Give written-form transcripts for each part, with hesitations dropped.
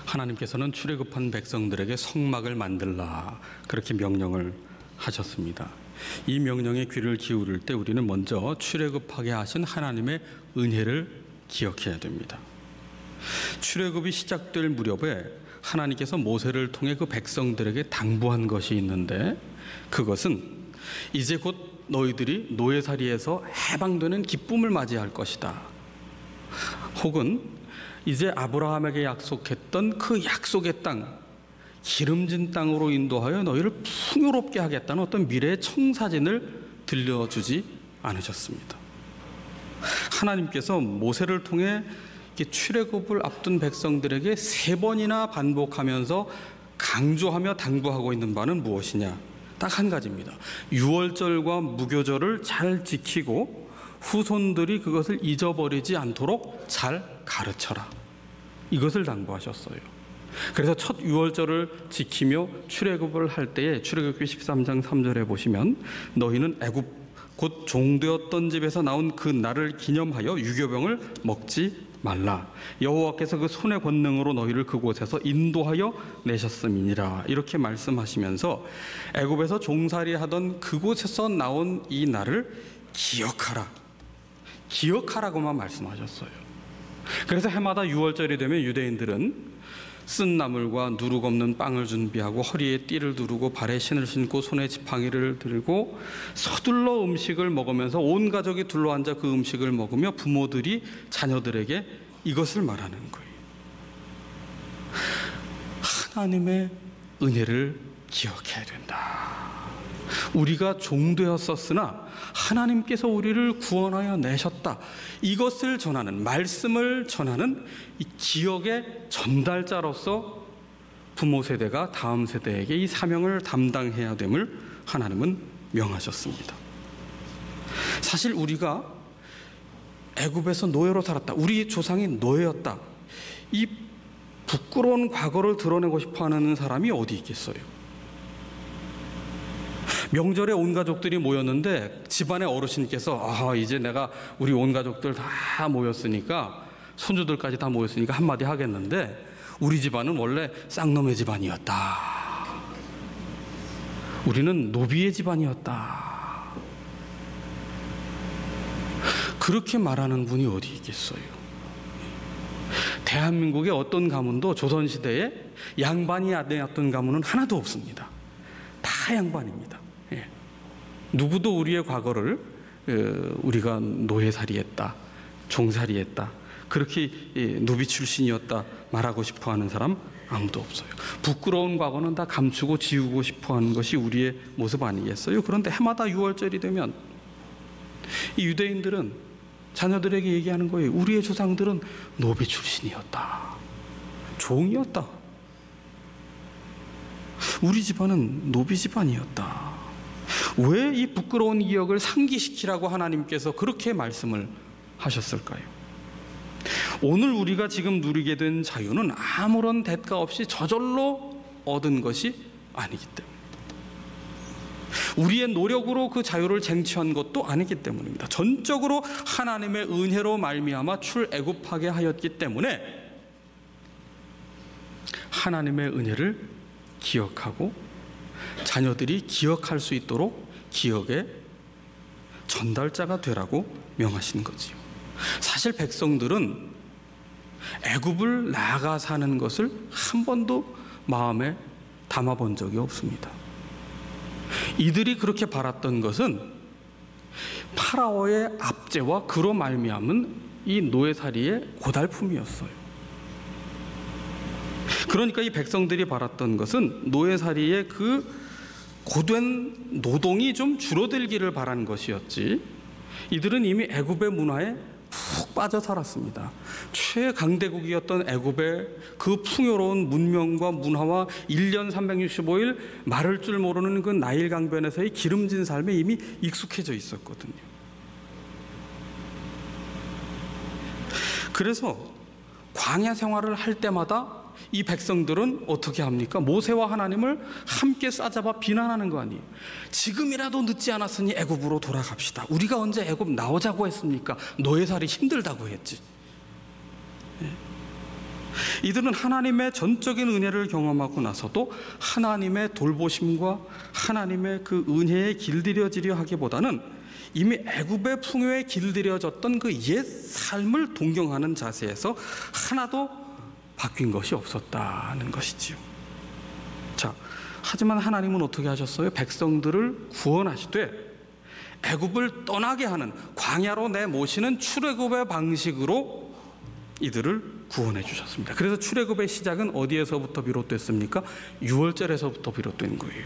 하나님께서는 출애굽한 백성들에게 성막을 만들라 그렇게 명령을 하셨습니다. 이 명령에 귀를 기울일 때 우리는 먼저 출애굽하게 하신 하나님의 은혜를 기억해야 됩니다. 출애굽이 시작될 무렵에 하나님께서 모세를 통해 그 백성들에게 당부한 것이 있는데, 그것은 이제 곧 너희들이 노예살이에서 해방되는 기쁨을 맞이할 것이다, 혹은 이제 아브라함에게 약속했던 그 약속의 땅, 기름진 땅으로 인도하여 너희를 풍요롭게 하겠다는 어떤 미래의 청사진을 들려주지 않으셨습니다. 하나님께서 모세를 통해 출애굽을 앞둔 백성들에게 3번이나 반복하면서 강조하며 당부하고 있는 바는 무엇이냐? 딱 한 가지입니다. 유월절과 무교절을 잘 지키고 후손들이 그것을 잊어버리지 않도록 잘 가르쳐라, 이것을 당부하셨어요. 그래서 첫 유월절을 지키며 출애굽을 할 때에 출애굽기 13장 3절에 보시면 너희는 애굽 곧 종되었던 집에서 나온 그 날을 기념하여 유교병을 먹지 말라. 여호와께서 그 손의 권능으로 너희를 그곳에서 인도하여 내셨음이니라. 이렇게 말씀하시면서 애굽에서 종살이 하던 그곳에서 나온 이 날을 기억하라, 기억하라고만 말씀하셨어요. 그래서 해마다 유월절이 되면 유대인들은 쓴 나물과 누룩 없는 빵을 준비하고 허리에 띠를 두르고 발에 신을 신고 손에 지팡이를 들고 서둘러 음식을 먹으면서 온 가족이 둘러앉아 그 음식을 먹으며 부모들이 자녀들에게 이것을 말하는 거예요. 하나님의 은혜를 기억해야 된다. 우리가 종되었었으나 하나님께서 우리를 구원하여 내셨다, 이것을 전하는, 말씀을 전하는 이 기억의 전달자로서 부모 세대가 다음 세대에게 이 사명을 담당해야 됨을 하나님은 명하셨습니다. 사실 우리가 애굽에서 노예로 살았다, 우리 조상이 노예였다, 이 부끄러운 과거를 드러내고 싶어하는 사람이 어디 있겠어요? 명절에 온 가족들이 모였는데 집안의 어르신께서 이제 내가 우리 온 가족들 다 모였으니까, 손주들까지 다 모였으니까 한마디 하겠는데, 우리 집안은 원래 쌍놈의 집안이었다, 우리는 노비의 집안이었다, 그렇게 말하는 분이 어디 있겠어요? 대한민국의 어떤 가문도 조선시대에 양반이 아니었던 가문은 하나도 없습니다. 다 양반입니다. 누구도 우리의 과거를 우리가 노예살이했다, 종살이했다, 그렇게 노비 출신이었다 말하고 싶어하는 사람 아무도 없어요. 부끄러운 과거는 다 감추고 지우고 싶어하는 것이 우리의 모습 아니겠어요? 그런데 해마다 유월절이 되면 이 유대인들은 자녀들에게 얘기하는 거예요. 우리의 조상들은 노비 출신이었다, 종이었다, 우리 집안은 노비 집안이었다. 왜 이 부끄러운 기억을 상기시키라고 하나님께서 그렇게 말씀을 하셨을까요? 오늘 우리가 지금 누리게 된 자유는 아무런 대가 없이 저절로 얻은 것이 아니기 때문입니다. 우리의 노력으로 그 자유를 쟁취한 것도 아니기 때문입니다. 전적으로 하나님의 은혜로 말미암아 출애굽하게 하였기 때문에 하나님의 은혜를 기억하고 자녀들이 기억할 수 있도록 기억의 전달자가 되라고 명하신 거지요. 사실 백성들은 애굽을 나아가 사는 것을 한 번도 마음에 담아본 적이 없습니다. 이들이 그렇게 바랐던 것은 파라오의 압제와 그로 말미암은 이 노예살이의 고달픔이었어요. 그러니까 이 백성들이 바랐던 것은 노예살이의 그 고된 노동이 좀 줄어들기를 바란 것이었지, 이들은 이미 애굽의 문화에 푹 빠져 살았습니다. 최강대국이었던 애굽의 그 풍요로운 문명과 문화와 1년 365일 마를 줄 모르는 그 나일 강변에서의 기름진 삶에 이미 익숙해져 있었거든요. 그래서 광야 생활을 할 때마다 이 백성들은 어떻게 합니까? 모세와 하나님을 함께 싸잡아 비난하는 거 아니에요. 지금이라도 늦지 않았으니 애굽으로 돌아갑시다. 우리가 언제 애굽 나오자고 했습니까? 노예살이 힘들다고 했지. 이들은 하나님의 전적인 은혜를 경험하고 나서도 하나님의 돌보심과 하나님의 그 은혜에 길들여지려 하기보다는 이미 애굽의 풍요에 길들여졌던 그 옛 삶을 동경하는 자세에서 하나도 바뀐 것이 없었다는 것이지요. 자, 하지만 하나님은 어떻게 하셨어요? 백성들을 구원하시되 애굽을 떠나게 하는, 광야로 내모시는 출애굽의 방식으로 이들을 구원해 주셨습니다. 그래서 출애굽의 시작은 어디에서부터 비롯됐습니까? 유월절에서부터 비롯된 거예요.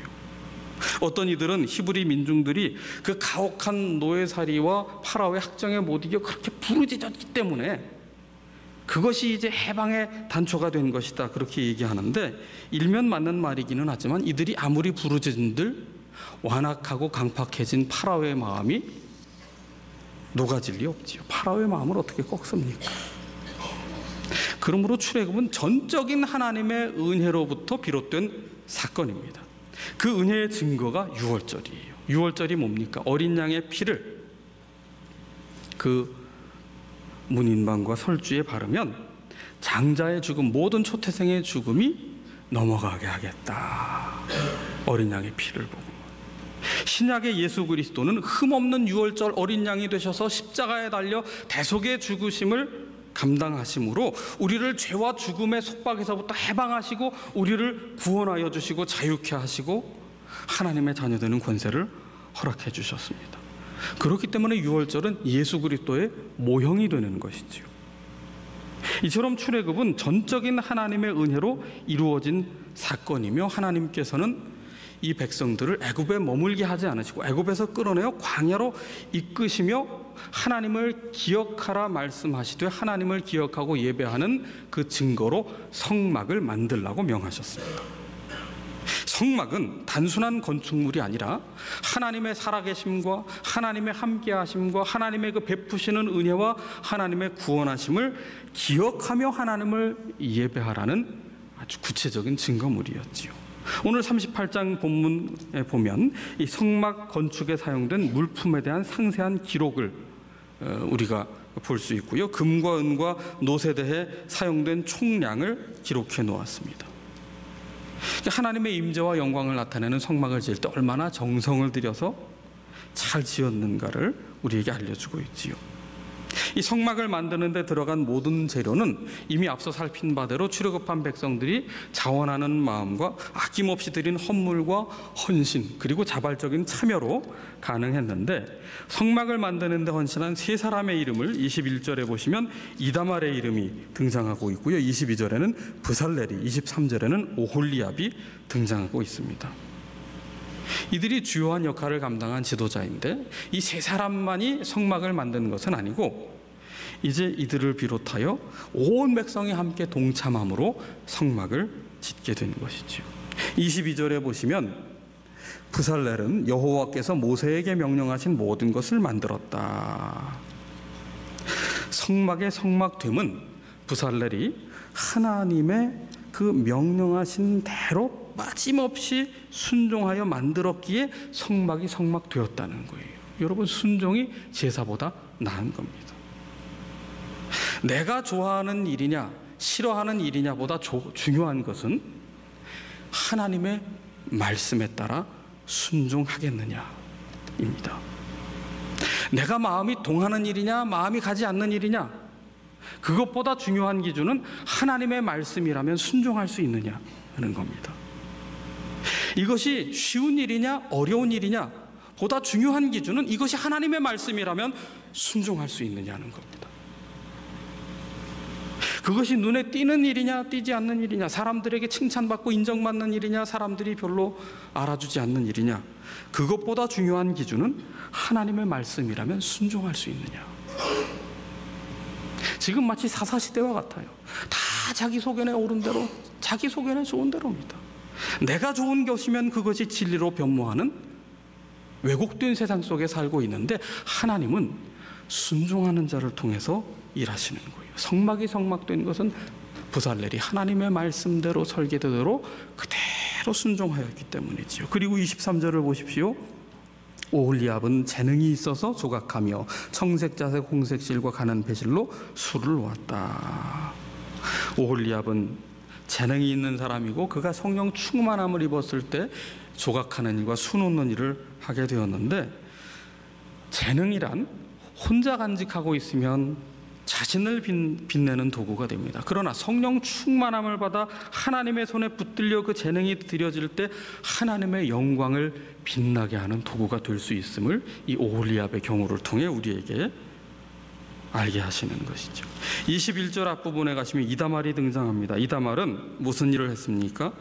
어떤 이들은 히브리 민중들이 그 가혹한 노예살이와 파라오의 학정에 못 이겨 그렇게 부르짖었기 때문에 그것이 이제 해방의 단초가 된 것이다, 그렇게 얘기하는데 일면 맞는 말이기는 하지만 이들이 아무리 부르짖은들 완악하고 강팍해진 파라오의 마음이 녹아질 리 없지요. 파라오의 마음을 어떻게 꺾습니까? 그러므로 출애굽은 전적인 하나님의 은혜로부터 비롯된 사건입니다. 그 은혜의 증거가 유월절이에요. 유월절이 뭡니까? 어린 양의 피를 그 문인방과 설주에 바르면 장자의 죽음, 모든 초태생의 죽음이 넘어가게 하겠다. 어린 양의 피를 보고. 신약의 예수 그리스도는 흠없는 유월절 어린 양이 되셔서 십자가에 달려 대속의 죽으심을 감당하심으로 우리를 죄와 죽음의 속박에서부터 해방하시고 우리를 구원하여 주시고 자유케 하시고 하나님의 자녀되는 권세를 허락해 주셨습니다. 그렇기 때문에 유월절은 예수 그리스도의 모형이 되는 것이지요. 이처럼 출애굽은 전적인 하나님의 은혜로 이루어진 사건이며 하나님께서는 이 백성들을 애굽에 머물게 하지 않으시고 애굽에서 끌어내어 광야로 이끄시며 하나님을 기억하라 말씀하시되 하나님을 기억하고 예배하는 그 증거로 성막을 만들라고 명하셨습니다. 성막은 단순한 건축물이 아니라 하나님의 살아계심과 하나님의 함께하심과 하나님의 그 베푸시는 은혜와 하나님의 구원하심을 기억하며 하나님을 예배하라는 아주 구체적인 증거물이었지요. 오늘 38장 본문에 보면 이 성막 건축에 사용된 물품에 대한 상세한 기록을 우리가 볼 수 있고요. 금과 은과 노세 대해 사용된 총량을 기록해 놓았습니다. 하나님의 임재와 영광을 나타내는 성막을 지을 때 얼마나 정성을 들여서 잘 지었는가를 우리에게 알려주고 있지요. 이 성막을 만드는 데 들어간 모든 재료는 이미 앞서 살핀 바대로 출애굽한 백성들이 자원하는 마음과 아낌없이 드린 헌물과 헌신 그리고 자발적인 참여로 가능했는데 성막을 만드는 데 헌신한 세 사람의 이름을 21절에 보시면 이다말의 이름이 등장하고 있고요. 22절에는 브살렐이, 23절에는 오홀리압이 등장하고 있습니다. 이들이 주요한 역할을 감당한 지도자인데 이 세 사람만이 성막을 만드는 것은 아니고 이제 이들을 비롯하여 온 백성이 함께 동참함으로 성막을 짓게 된 것이죠. 22절에 보시면 브살렐은 여호와께서 모세에게 명령하신 모든 것을 만들었다. 성막의 성막됨은 브살렐이 하나님의 그 명령하신 대로 빠짐없이 순종하여 만들었기에 성막이 성막되었다는 거예요. 여러분, 순종이 제사보다 나은 겁니다. 내가 좋아하는 일이냐 싫어하는 일이냐보다 중요한 것은 하나님의 말씀에 따라 순종하겠느냐입니다. 내가 마음이 동하는 일이냐 마음이 가지 않는 일이냐, 그것보다 중요한 기준은 하나님의 말씀이라면 순종할 수 있느냐 하는 겁니다. 이것이 쉬운 일이냐 어려운 일이냐 보다 중요한 기준은 이것이 하나님의 말씀이라면 순종할 수 있느냐는 겁니다. 그것이 눈에 띄는 일이냐 띄지 않는 일이냐, 사람들에게 칭찬받고 인정받는 일이냐 사람들이 별로 알아주지 않는 일이냐, 그것보다 중요한 기준은 하나님의 말씀이라면 순종할 수 있느냐. 지금 마치 사사시대와 같아요. 다 자기 소견에 옳은 대로, 자기 소견에 좋은 대로입니다. 내가 좋은 것이면 그것이 진리로 변모하는 왜곡된 세상 속에 살고 있는데 하나님은 순종하는 자를 통해서 일하시는 거예요. 성막이 성막된 것은 브살렐이 하나님의 말씀대로 설계대로 그대로 순종하였기 때문이지요. 그리고 23절을 보십시오. 오홀리압은 재능이 있어서 조각하며 청색, 자색, 홍색 실과 가는 배실로 술을 놓았다. 오홀리압은 재능이 있는 사람이고 그가 성령 충만함을 입었을 때 조각하는 일과 수놓는 일을 하게 되었는데, 재능이란 혼자 간직하고 있으면 자신을 빛내는 도구가 됩니다. 그러나 성령 충만함을 받아 하나님의 손에 붙들려 그 재능이 드려질 때 하나님의 영광을 빛나게 하는 도구가 될 수 있음을 이 오홀리압의 경우를 통해 우리에게 알게 하시는 것이죠. 21절 앞부분에 가시면 이다말이 등장합니다. 이다말은 무슨 일을 했습니까?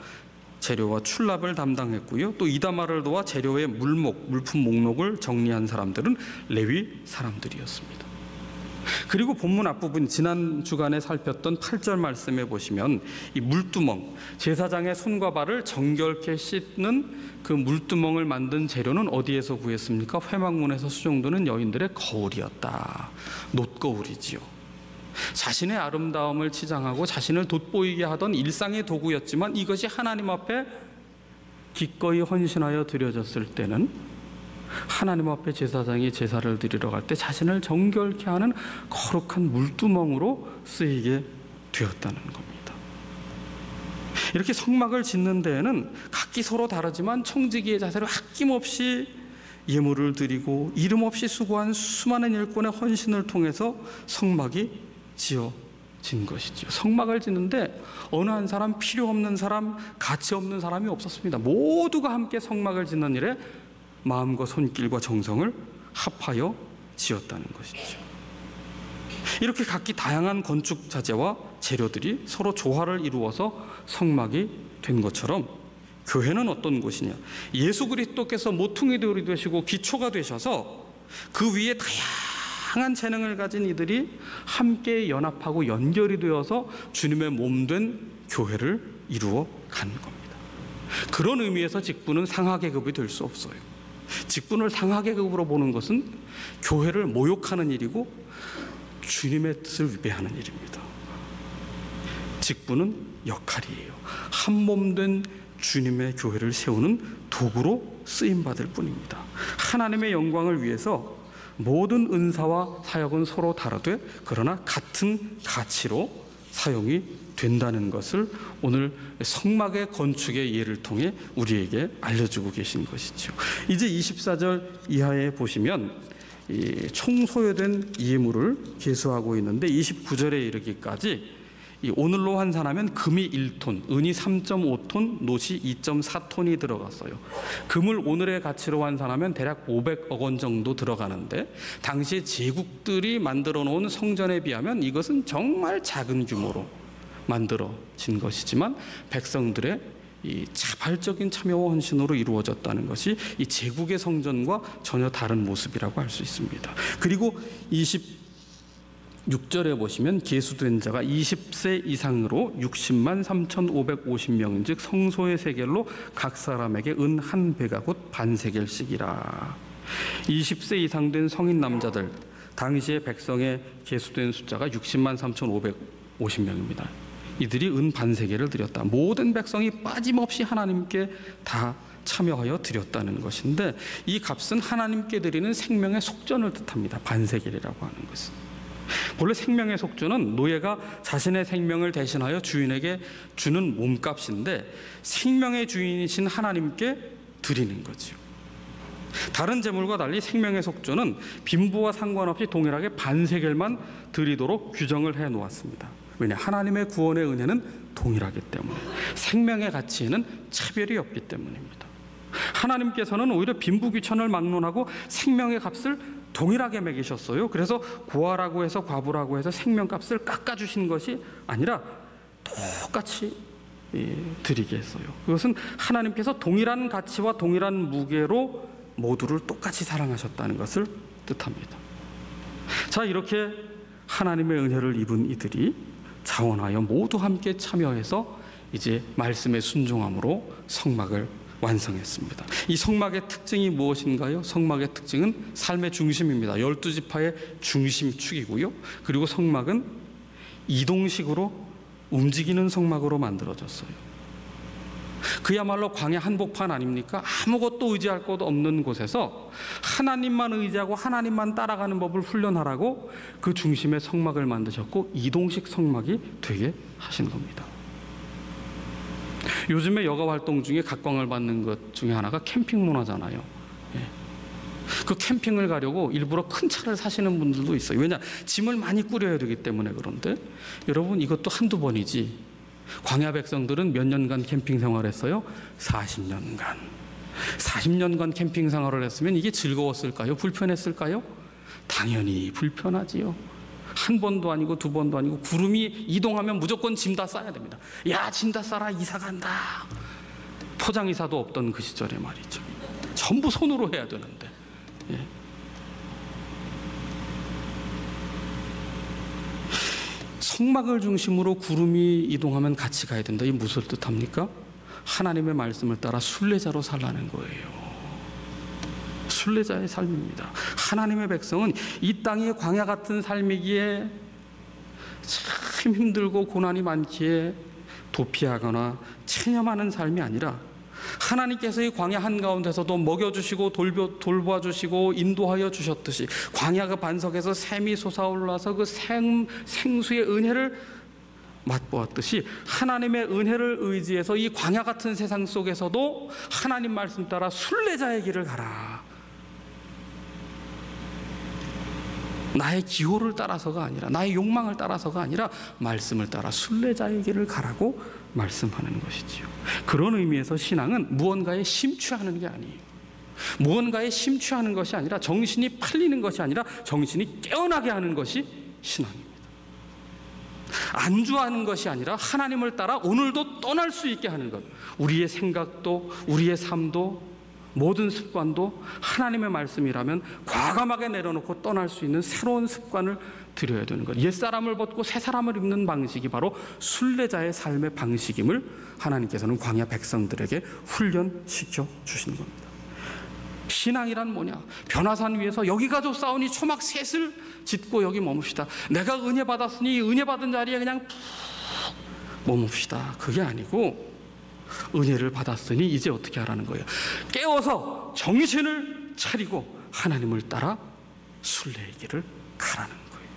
재료와 출납을 담당했고요. 또 이다말을 도와 재료의 물품 목록을 정리한 사람들은 레위 사람들이었습니다. 그리고 본문 앞부분 지난 주간에 살폈던 8절 말씀에 보시면 이 물두멍, 제사장의 손과 발을 정결케 씻는 그 물두멍을 만든 재료는 어디에서 구했습니까? 회막문에서 수종드는 여인들의 거울이었다. 놋거울이지요. 자신의 아름다움을 치장하고 자신을 돋보이게 하던 일상의 도구였지만 이것이 하나님 앞에 기꺼이 헌신하여 드려졌을 때는 하나님 앞에 제사장이 제사를 드리러 갈 때 자신을 정결케 하는 거룩한 물두멍으로 쓰이게 되었다는 겁니다. 이렇게 성막을 짓는 데에는 각기 서로 다르지만 청지기의 자세로 아낌없이 예물을 드리고 이름 없이 수고한 수많은 일꾼의 헌신을 통해서 성막이 지어진 것이죠. 성막을 짓는데 어느 한 사람, 필요 없는 사람, 가치 없는 사람이 없었습니다. 모두가 함께 성막을 짓는 일에 마음과 손길과 정성을 합하여 지었다는 것이죠. 이렇게 각기 다양한 건축 자재와 재료들이 서로 조화를 이루어서 성막이 된 것처럼 교회는 어떤 곳이냐? 예수 그리스도께서 모퉁이돌이 되시고 기초가 되셔서 그 위에 다양한 재능을 가진 이들이 함께 연합하고 연결이 되어서 주님의 몸된 교회를 이루어 가는 겁니다. 그런 의미에서 직분은 상하계급이 될 수 없어요. 직분을 상하계급으로 보는 것은 교회를 모욕하는 일이고 주님의 뜻을 위배하는 일입니다. 직분은 역할이에요. 한 몸된 주님의 교회를 세우는 도구로 쓰임받을 뿐입니다. 하나님의 영광을 위해서 모든 은사와 사역은 서로 다르되 그러나 같은 가치로 사용이 된다는 것을 오늘 성막의 건축의 예를 통해 우리에게 알려주고 계신 것이죠. 이제 24절 이하에 보시면 총 소요된 예물을 계수하고 있는데 29절에 이르기까지 오늘로 환산하면 금이 1톤, 은이 3.5톤, 놋이 2.4톤이 들어갔어요. 금을 오늘의 가치로 환산하면 대략 500억 원 정도 들어가는데 당시 제국들이 만들어 놓은 성전에 비하면 이것은 정말 작은 규모로 만들어진 것이지만 백성들의 이 자발적인 참여와 헌신으로 이루어졌다는 것이 이 제국의 성전과 전혀 다른 모습이라고 할 수 있습니다. 그리고 26절에 보시면 계수된 자가 20세 이상으로 60만 3,550명, 즉 성소의 세겔로 각 사람에게 은 한 배가 곧 반세겔씩이라. 20세 이상 된 성인 남자들, 당시의 백성의 계수된 숫자가 60만 3,550명입니다. 이들이 은 반세겔을 드렸다. 모든 백성이 빠짐없이 하나님께 다 참여하여 드렸다는 것인데 이 값은 하나님께 드리는 생명의 속전을 뜻합니다. 반세겔이라고 하는 것은. 본래 생명의 속전은 노예가 자신의 생명을 대신하여 주인에게 주는 몸값인데 생명의 주인이신 하나님께 드리는 거죠. 다른 제물과 달리 생명의 속전은 빈부와 상관없이 동일하게 반세겔만 드리도록 규정을 해 놓았습니다. 왜냐? 하나님의 구원의 은혜는 동일하기 때문에, 생명의 가치에는 차별이 없기 때문입니다. 하나님께서는 오히려 빈부귀천을 막론하고 생명의 값을 동일하게 매기셨어요. 그래서 고아라고 해서 과부라고 해서 생명값을 깎아주신 것이 아니라 똑같이 드리게 했어요. 그것은 하나님께서 동일한 가치와 동일한 무게로 모두를 똑같이 사랑하셨다는 것을 뜻합니다. 자, 이렇게 하나님의 은혜를 입은 이들이 자원하여 모두 함께 참여해서 이제 말씀에 순종함으로 성막을 완성했습니다. 이 성막의 특징이 무엇인가요? 성막의 특징은 삶의 중심입니다. 12지파의 중심축이고요. 그리고 성막은 이동식으로 움직이는 성막으로 만들어졌어요. 그야말로 광야 한복판 아닙니까? 아무것도 의지할 것 없는 곳에서 하나님만 의지하고 하나님만 따라가는 법을 훈련하라고 그 중심에 성막을 만드셨고 이동식 성막이 되게 하신 겁니다. 요즘에 여가 활동 중에 각광을 받는 것 중에 하나가 캠핑 문화잖아요. 그 캠핑을 가려고 일부러 큰 차를 사시는 분들도 있어요. 왜냐? 짐을 많이 꾸려야 되기 때문에. 그런데 여러분, 이것도 한두 번이지. 광야 백성들은 몇 년간 캠핑 생활했어요? 40년간. 40년간 캠핑 생활을 했으면 이게 즐거웠을까요? 불편했을까요? 당연히 불편하지요. 한 번도 아니고 두 번도 아니고. 구름이 이동하면 무조건 짐 다 싸야 됩니다. 야, 짐 다 싸라, 이사 간다. 포장이사도 없던 그 시절에 말이죠. 전부 손으로 해야 되는데. 예. 성막을 중심으로 구름이 이동하면 같이 가야 된다. 이 무슨 뜻합니까? 하나님의 말씀을 따라 순례자로 살라는 거예요. 순례자의 삶입니다. 하나님의 백성은 이 땅이 광야 같은 삶이기에 참 힘들고 고난이 많기에 도피하거나 체념하는 삶이 아니라 하나님께서 이 광야 한가운데서도 먹여주시고 돌봐주시고 인도하여 주셨듯이 광야 그 반석에서 샘이 솟아올라서 그 생수의 은혜를 맛보았듯이 하나님의 은혜를 의지해서 이 광야 같은 세상 속에서도 하나님 말씀 따라 순례자의 길을 가라. 나의 기호를 따라서가 아니라, 나의 욕망을 따라서가 아니라 말씀을 따라 순례자의 길을 가라고 말씀하는 것이지요. 그런 의미에서 신앙은 무언가에 심취하는 게 아니에요. 무언가에 심취하는 것이 아니라, 정신이 팔리는 것이 아니라 정신이 깨어나게 하는 것이 신앙입니다. 안주하는 것이 아니라 하나님을 따라 오늘도 떠날 수 있게 하는 것. 우리의 생각도, 우리의 삶도, 모든 습관도 하나님의 말씀이라면 과감하게 내려놓고 떠날 수 있는 새로운 습관을 들여야 되는 것. 옛사람을 벗고 새사람을 입는 방식이 바로 순례자의 삶의 방식임을 하나님께서는 광야 백성들에게 훈련시켜 주신 겁니다. 신앙이란 뭐냐? 변화산 위에서 여기 가족 싸우니 초막 셋을 짓고 여기 머뭅시다. 내가 은혜 받았으니 은혜 받은 자리에 그냥 푹 머뭅시다. 그게 아니고, 은혜를 받았으니 이제 어떻게 하라는 거예요? 깨어서 정신을 차리고 하나님을 따라 순례의 길을 가라는 거예요.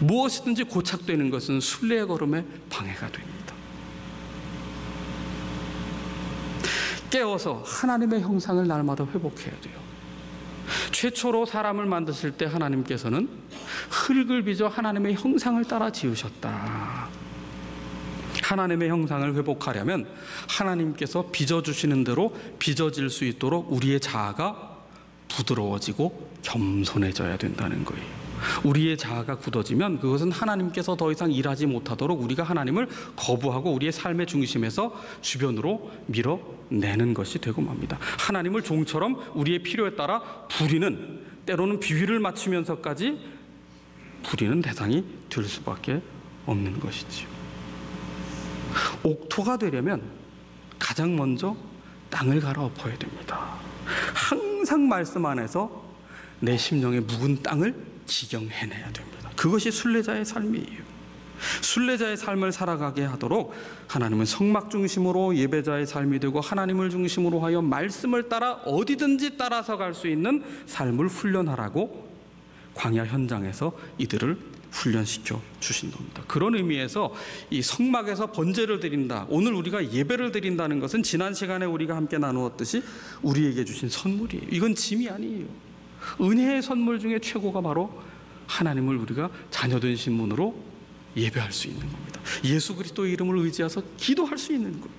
무엇이든지 고착되는 것은 순례의 걸음에 방해가 됩니다. 깨어서 하나님의 형상을 날마다 회복해야 돼요. 최초로 사람을 만드실 때 하나님께서는 흙을 빚어 하나님의 형상을 따라 지으셨다. 하나님의 형상을 회복하려면 하나님께서 빚어주시는 대로 빚어질 수 있도록 우리의 자아가 부드러워지고 겸손해져야 된다는 거예요. 우리의 자아가 굳어지면 그것은 하나님께서 더 이상 일하지 못하도록 우리가 하나님을 거부하고 우리의 삶의 중심에서 주변으로 밀어내는 것이 되고 맙니다. 하나님을 종처럼 우리의 필요에 따라 부리는, 때로는 비위를 맞추면서까지 부리는 대상이 될 수밖에 없는 것이지요. 옥토가 되려면 가장 먼저 땅을 갈아엎어야 됩니다. 항상 말씀 안에서 내 심령의 묵은 땅을 지경해내야 됩니다. 그것이 순례자의 삶이에요. 순례자의 삶을 살아가게 하도록 하나님은 성막 중심으로 예배자의 삶이 되고, 하나님을 중심으로 하여 말씀을 따라 어디든지 따라서 갈 수 있는 삶을 훈련하라고 광야 현장에서 이들을 훈련시켜 주신 겁니다. 그런 의미에서 이 성막에서 번제를 드린다, 오늘 우리가 예배를 드린다는 것은 지난 시간에 우리가 함께 나누었듯이 우리에게 주신 선물이에요. 이건 짐이 아니에요. 은혜의 선물 중에 최고가 바로 하나님을 우리가 자녀된 신분으로 예배할 수 있는 겁니다. 예수 그리스도의 이름을 의지해서 기도할 수 있는 거예요.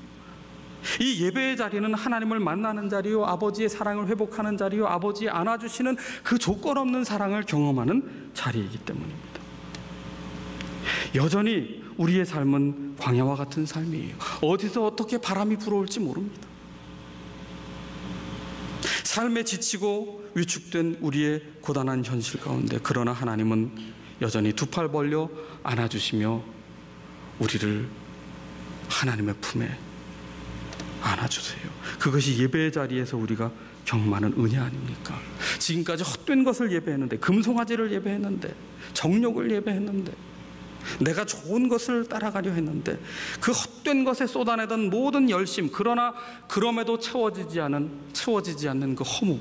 이 예배의 자리는 하나님을 만나는 자리요, 아버지의 사랑을 회복하는 자리요, 아버지의 안아주시는 그 조건 없는 사랑을 경험하는 자리이기 때문입니다. 여전히 우리의 삶은 광야와 같은 삶이에요. 어디서 어떻게 바람이 불어올지 모릅니다. 삶에 지치고 위축된 우리의 고단한 현실 가운데, 그러나 하나님은 여전히 두 팔 벌려 안아주시며 우리를 하나님의 품에 안아주세요. 그것이 예배의 자리에서 우리가 경험하는 은혜 아닙니까? 지금까지 헛된 것을 예배했는데, 금송아지를 예배했는데, 정욕을 예배했는데, 내가 좋은 것을 따라가려 했는데 그 헛된 것에 쏟아내던 모든 열심, 그러나 그럼에도 채워지지 않는 그 허무,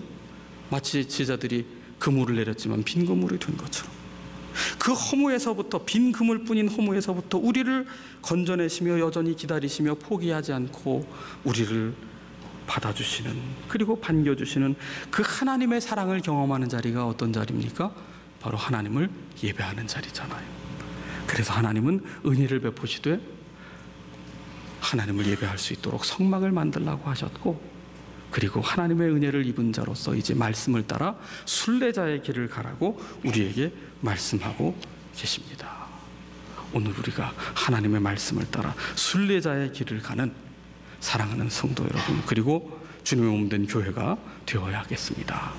마치 제자들이 그물을 내렸지만 빈 그물이 된 것처럼 그 허무에서부터, 빈 그물뿐인 허무에서부터 우리를 건져내시며 여전히 기다리시며 포기하지 않고 우리를 받아주시는, 그리고 반겨주시는 그 하나님의 사랑을 경험하는 자리가 어떤 자리입니까? 바로 하나님을 예배하는 자리잖아요. 그래서 하나님은 은혜를 베푸시되 하나님을 예배할 수 있도록 성막을 만들라고 하셨고, 그리고 하나님의 은혜를 입은 자로서 이제 말씀을 따라 순례자의 길을 가라고 우리에게 말씀하고 계십니다. 오늘 우리가 하나님의 말씀을 따라 순례자의 길을 가는 사랑하는 성도 여러분, 그리고 주님의 몸 된 교회가 되어야겠습니다.